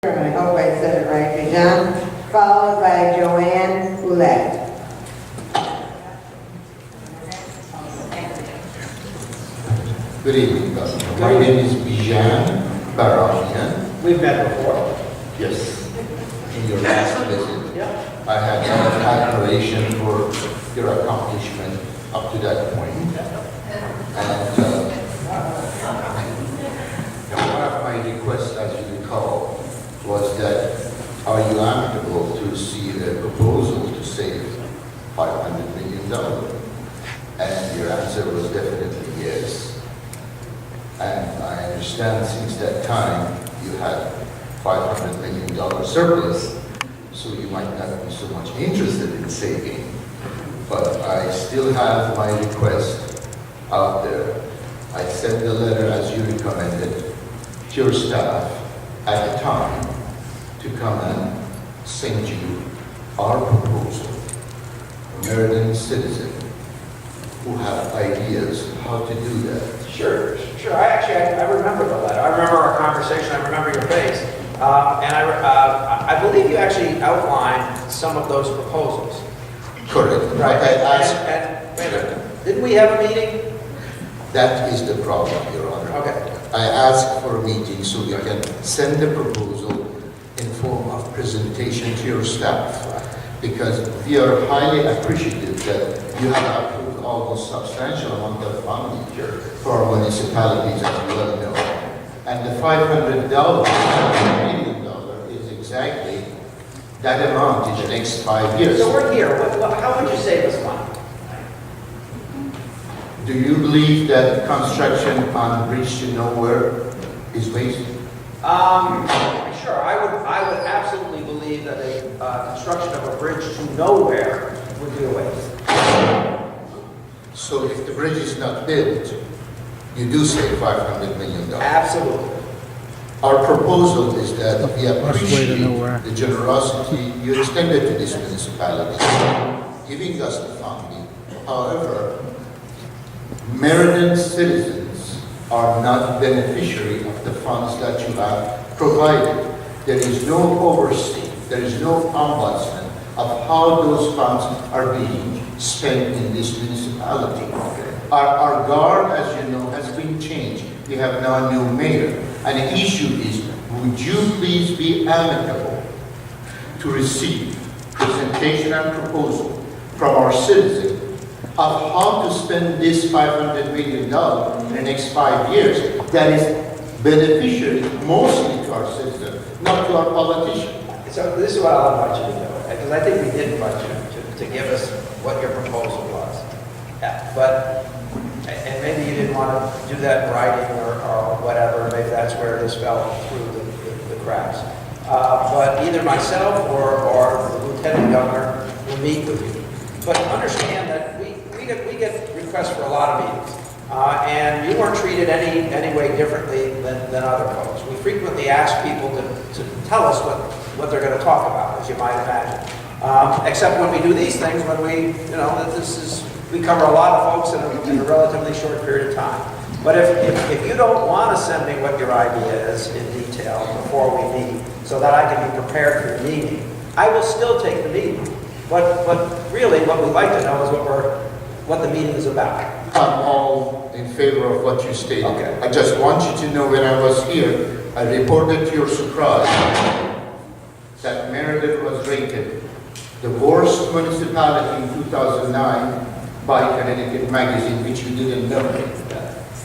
I hope I said it right, Bijan, followed by Joanne Ouellette. Good evening, Governor. My name is Bijan Baramian. We've met before. Yes. In your last visit, Yeah. I had some admiration for your accomplishment up to that point. And one of my requests, as you recall, was that are you amenable to see a proposal to save $500 million? And your answer was definitely yes. And I understand since that time you had $500 million surplus, so you might not be so much interested in saving. But I still have my request out there. I sent the letter as you recommended to your staff at the time to come and send you our proposal. Meriden citizen who have ideas how to do that. Sure. I remember the letter. I remember our conversation. I remember your face. And I believe you actually outlined some of those proposals. Correct. Right. But I asked, And wait a minute. Didn't we have a meeting? that is the problem, Your Honor. Okay. I asked for a meeting so we can send the proposal in form of presentation to your staff. Because we are highly appreciative that you have approved almost substantial amount of funding here for our municipalities, as you well know. And the $500 million is exactly that amount in the next 5 years. So we're here. How would you save us money? Do you believe that construction on Bridge to Nowhere is wasted? Sure. I would absolutely believe that a construction of a bridge to nowhere would be a waste. So if the bridge is not built, you do save $500 million. Absolutely. Our proposal is that we Best way to appreciate nowhere. the generosity you extended to this municipality, giving us the funding. However, Meriden citizens are not beneficiary of the funds that you have provided. There is no oversight, there is no ombudsman of how those funds are being spent in this municipality. Our guard, as you know, has been changed. We have now a new mayor. And the issue is, would you please be amicable to receive presentation and proposal from our citizens of how to spend this $500 million in the next 5 years that is beneficiary mostly to our citizens, not to our politicians? So this is what I'll invite you to do, because I think we did invite you to give us what your proposal was. But, and maybe you didn't want to do that in writing or whatever, maybe that's where this fell through the cracks. But either myself or the Lieutenant Governor will meet with you. But understand that we get requests for a lot of meetings. And you weren't treated any way differently than other folks. We frequently ask people to tell us what they're going to talk about, as you might imagine. Except when we do these things, when we cover a lot of folks in a relatively short period of time. But if you don't want to send me what your idea is in detail before we meet, so that I can be prepared for the meeting, I will still take the meeting. But really, what we'd like to know is what the meeting is about. I'm all in favor of what you stated. Okay. I just want you to know when I was here, I reported to your surprise that Meriden was rated the worst municipality in 2009 by Connecticut Magazine, which you didn't know.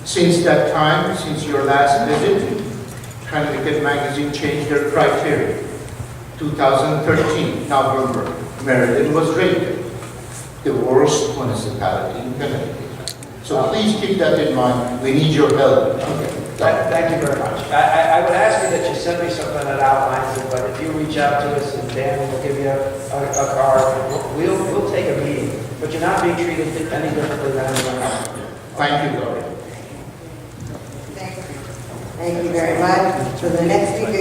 Since that time, since your last visit, Connecticut Magazine changed their criteria. 2013, November, Meriden was rated the worst municipality in Connecticut. So please keep that in mind. We need your help. Okay. Thank you very much. I would ask you that you send me something that outlines it, but if you reach out to us and Dan will give you a card, we'll take a meeting. But you're not being treated any differently than anyone else. Thank you, Laurie. Thank you very much. So the next speaker